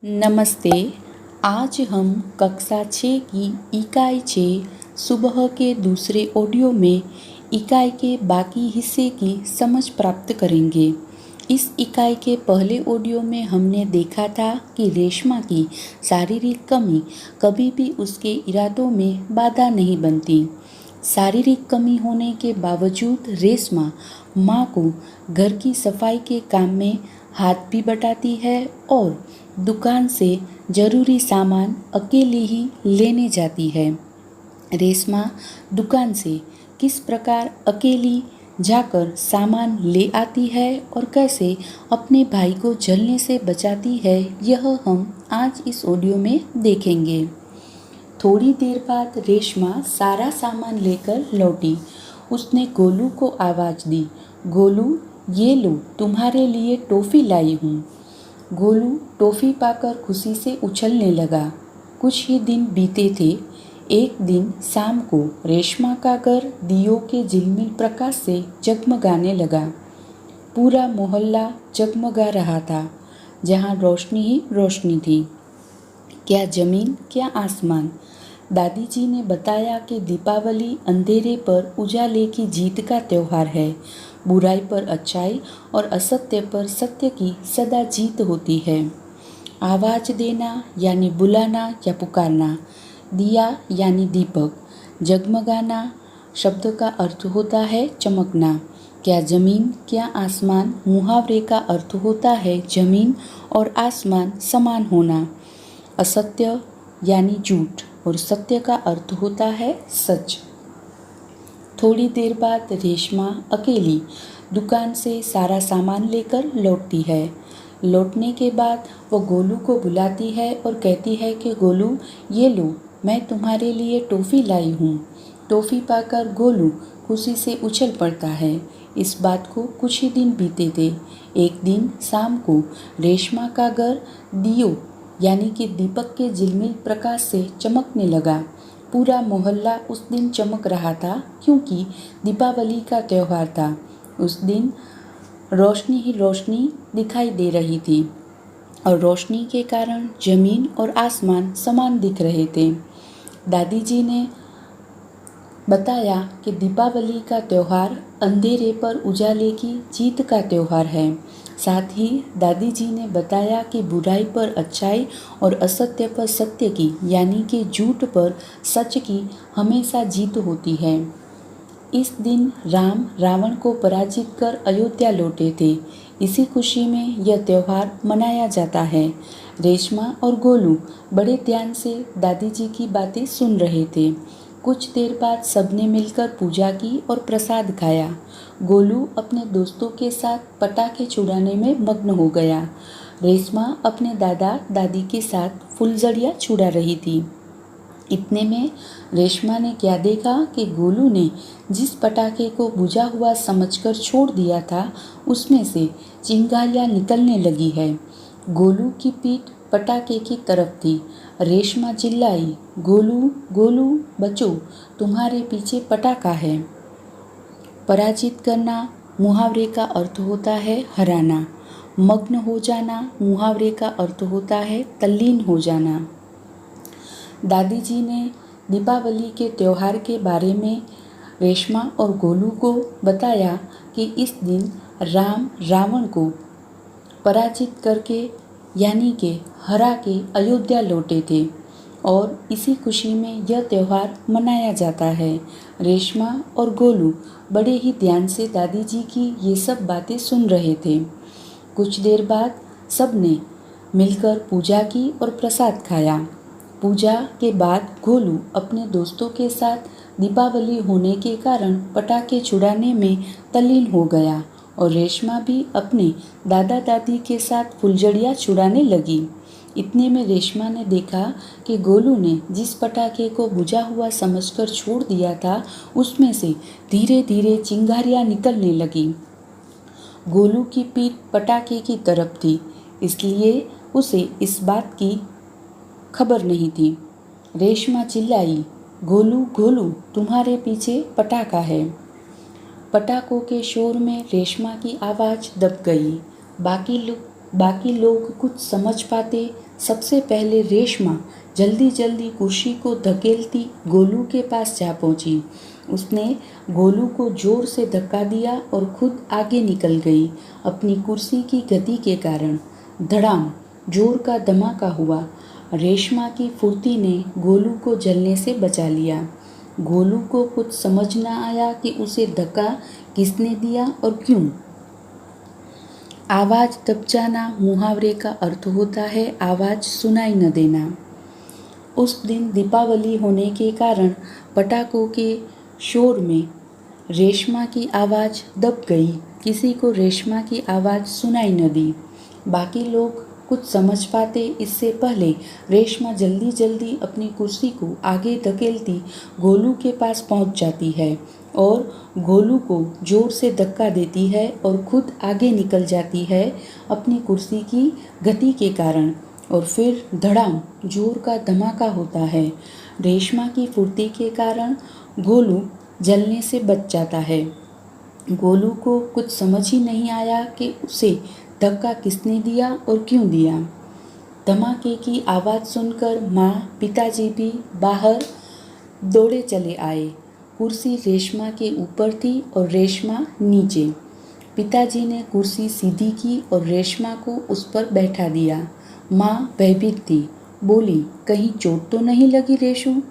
नमस्ते। आज हम कक्षा 6 की इकाई 6 सुबह के दूसरे ऑडियो में इकाई के बाकी हिस्से की समझ प्राप्त करेंगे। इस इकाई के पहले ऑडियो में हमने देखा था कि रेशमा की शारीरिक कमी कभी भी उसके इरादों में बाधा नहीं बनती। शारीरिक कमी होने के बावजूद रेशमा माँ को घर की सफाई के काम में हाथ भी बटाती है और दुकान से ज़रूरी सामान अकेली ही लेने जाती है। रेशमा दुकान से किस प्रकार अकेली जाकर सामान ले आती है और कैसे अपने भाई को जलने से बचाती है, यह हम आज इस ऑडियो में देखेंगे। थोड़ी देर बाद रेशमा सारा सामान लेकर लौटी। उसने गोलू को आवाज़ दी, गोलू ये लो, तुम्हारे लिए टॉफ़ी लाई हूँ। गोलू टॉफ़ी पाकर खुशी से उछलने लगा। कुछ ही दिन बीते थे। एक दिन शाम को रेशमा का घर दियों के झिलमिल प्रकाश से जगमगाने लगा। पूरा मोहल्ला जगमगा रहा था, जहाँ रोशनी ही रोशनी थी। क्या ज़मीन क्या आसमान। दादी जी ने बताया कि दीपावली अंधेरे पर उजाले की जीत का त्यौहार है। बुराई पर अच्छाई और असत्य पर सत्य की सदा जीत होती है। आवाज़ देना यानी बुलाना या पुकारना, दिया यानी दीपक, जगमगाना शब्द का अर्थ होता है चमकना। क्या ज़मीन क्या आसमान मुहावरे का अर्थ होता है ज़मीन और आसमान समान होना। असत्य यानी झूठ और सत्य का अर्थ होता है सच। थोड़ी देर बाद रेशमा अकेली दुकान से सारा सामान लेकर लौटती है। लौटने के बाद वो गोलू को बुलाती है और कहती है कि गोलू ये लो, मैं तुम्हारे लिए टॉफ़ी लाई हूँ। टॉफ़ी पाकर गोलू खुशी से उछल पड़ता है। इस बात को कुछ ही दिन बीते थे। एक दिन शाम को रेशमा का घर दियो यानी कि दीपक के झिलमिल प्रकाश से चमकने लगा। पूरा मोहल्ला उस दिन चमक रहा था क्योंकि दीपावली का त्यौहार था। उस दिन रोशनी ही रोशनी दिखाई दे रही थी और रोशनी के कारण ज़मीन और आसमान समान दिख रहे थे। दादी जी ने बताया कि दीपावली का त्यौहार अंधेरे पर उजाले की जीत का त्यौहार है। साथ ही दादी जी ने बताया कि बुराई पर अच्छाई और असत्य पर सत्य की यानी कि झूठ पर सच की हमेशा जीत होती है। इस दिन राम रावण को पराजित कर अयोध्या लौटे थे। इसी खुशी में यह त्यौहार मनाया जाता है। रेशमा और गोलू बड़े ध्यान से दादी जी की बातें सुन रहे थे। कुछ देर बाद सबने मिलकर पूजा की और प्रसाद खाया। गोलू अपने दोस्तों के साथ पटाखे छुड़ाने में मग्न हो गया। रेशमा अपने दादा दादी के साथ फुलझड़ियाँ छुड़ा रही थी। इतने में रेशमा ने क्या देखा कि गोलू ने जिस पटाखे को बुझा हुआ समझकर छोड़ दिया था, उसमें से चिंगारियाँ निकलने लगी है। गोलू की पीठ पटाखे की तरफ थी। रेशमा चिल्लाई, गोलू गोलू बचो, तुम्हारे पीछे पटाखा है। पराजित करना मुहावरे का अर्थ होता है हराना। मग्न हो जाना मुहावरे का अर्थ होता है तल्लीन हो जाना। दादी जी ने दीपावली के त्यौहार के बारे में रेशमा और गोलू को बताया कि इस दिन राम रावण को पराजित करके यानी कि हरा के अयोध्या लौटे थे और इसी खुशी में यह त्यौहार मनाया जाता है। रेशमा और गोलू बड़े ही ध्यान से दादी जी की ये सब बातें सुन रहे थे। कुछ देर बाद सब ने मिलकर पूजा की और प्रसाद खाया। पूजा के बाद गोलू अपने दोस्तों के साथ दीपावली होने के कारण पटाखे छुड़ाने में तल्लीन हो गया और रेशमा भी अपने दादा दादी के साथ फुलझड़ियाँ छुड़ाने लगी। इतने में रेशमा ने देखा कि गोलू ने जिस पटाखे को बुझा हुआ समझकर छोड़ दिया था, उसमें से धीरे धीरे चिंगारियाँ निकलने लगी। गोलू की पीठ पटाखे की तरफ थी, इसलिए उसे इस बात की खबर नहीं थी। रेशमा चिल्लाई, गोलू गोलू, तुम्हारे पीछे पटाखा है। पटाखों के शोर में रेशमा की आवाज़ दब गई। बाकी लोग बाकी लोग कुछ समझ पाते। सबसे पहले रेशमा जल्दी जल्दी कुर्सी को धकेलती गोलू के पास जा पहुंची। उसने गोलू को जोर से धक्का दिया और खुद आगे निकल गई। अपनी कुर्सी की गति के कारण धड़ाम जोर का धमाका हुआ। रेशमा की फुर्ती ने गोलू को जलने से बचा लिया। गोलू को कुछ समझ न आया कि उसे धक्का किसने दिया और क्यों। आवाज़ दब जाना मुहावरे का अर्थ होता है आवाज़ सुनाई न देना। उस दिन दीपावली होने के कारण पटाखों के शोर में रेशमा की आवाज़ दब गई। किसी को रेशमा की आवाज़ सुनाई न दी। बाकी लोग कुछ समझ पाते इससे पहले रेशमा जल्दी जल्दी अपनी कुर्सी को आगे धकेलती गोलू के पास पहुंच जाती है और गोलू को जोर से धक्का देती है और खुद आगे निकल जाती है अपनी कुर्सी की गति के कारण। और फिर धड़ाम जोर का धमाका होता है। रेशमा की फुर्ती के कारण गोलू जलने से बच जाता है। गोलू को कुछ समझ ही नहीं आया कि उसे धक्का किसने दिया और क्यों दिया। धमाके की आवाज़ सुनकर माँ पिताजी भी बाहर दौड़े चले आए। कुर्सी रेशमा के ऊपर थी और रेशमा नीचे। पिताजी ने कुर्सी सीधी की और रेशमा को उस पर बैठा दिया। माँ भयभीत थी, बोली, कहीं चोट तो नहीं लगी रेशू?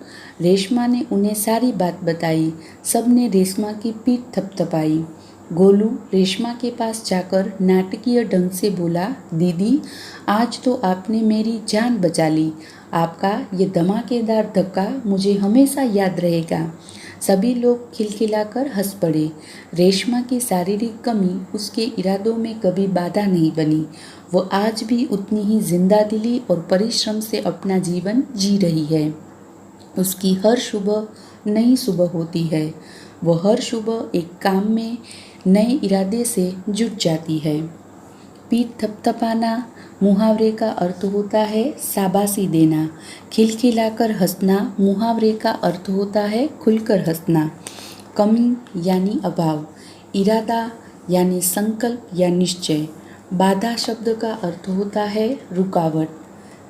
रेशमा ने उन्हें सारी बात बताई। सबने रेशमा की पीठ थपथपाई। गोलू रेशमा के पास जाकर नाटकीय ढंग से बोला, दीदी आज तो आपने मेरी जान बचा ली। आपका ये धमाकेदार धक्का मुझे हमेशा याद रहेगा। सभी लोग खिलखिलाकर हंस पड़े। रेशमा की शारीरिक कमी उसके इरादों में कभी बाधा नहीं बनी। वो आज भी उतनी ही जिंदादिली और परिश्रम से अपना जीवन जी रही है। उसकी हर सुबह नई सुबह होती है। वो हर सुबह एक काम में नए इरादे से जुट जाती है। पीठ थपथपाना मुहावरे का अर्थ होता है शाबाशी देना। खिलखिलाकर हंसना मुहावरे का अर्थ होता है खुलकर हंसना। कमी यानी अभाव, इरादा यानी संकल्प या निश्चय। बाधा शब्द का अर्थ होता है रुकावट।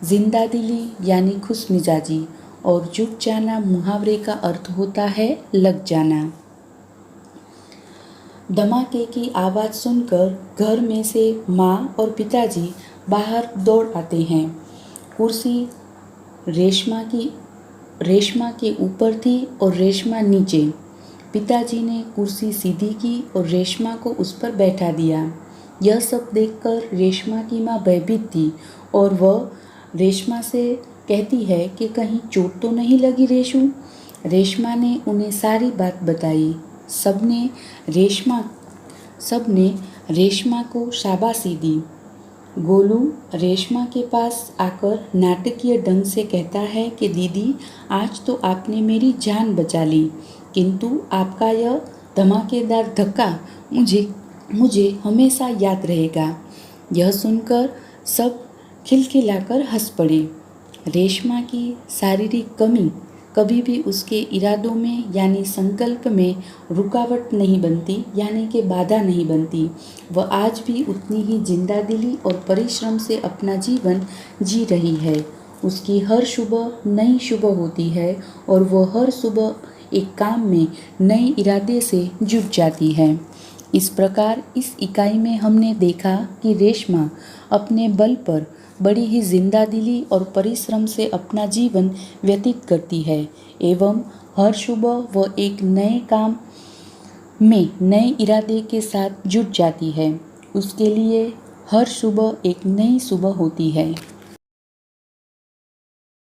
जिंदादिली यानी खुशमिजाजी और जुट जाना मुहावरे का अर्थ होता है लग जाना। धमाके की आवाज़ सुनकर घर में से माँ और पिताजी बाहर दौड़ आते हैं। कुर्सी रेशमा के ऊपर थी और रेशमा नीचे। पिताजी ने कुर्सी सीधी की और रेशमा को उस पर बैठा दिया। यह सब देखकर रेशमा की माँ भयभीत थी और वह रेशमा से कहती है कि कहीं चोट तो नहीं लगी रेशू? रेशमा ने उन्हें सारी बात बताई। सबने रेशमा को शाबाशी दी। गोलू रेशमा के पास आकर नाटकीय ढंग से कहता है कि दीदी आज तो आपने मेरी जान बचा ली, किंतु आपका यह धमाकेदार धक्का मुझे हमेशा याद रहेगा। यह सुनकर सब खिलखिलाकर हंस पड़े। रेशमा की शारीरिक कमी कभी भी उसके इरादों में यानी संकल्प में रुकावट नहीं बनती, यानी कि बाधा नहीं बनती। वह आज भी उतनी ही जिंदादिली और परिश्रम से अपना जीवन जी रही है। उसकी हर सुबह नई सुबह होती है और वह हर सुबह एक काम में नए इरादे से जुट जाती है। इस प्रकार इस इकाई में हमने देखा कि रेशमा अपने बल पर बड़ी ही जिंदादिली और परिश्रम से अपना जीवन व्यतीत करती है एवं हर सुबह वह एक नए काम में नए इरादे के साथ जुट जाती है। उसके लिए हर सुबह एक नई सुबह होती है।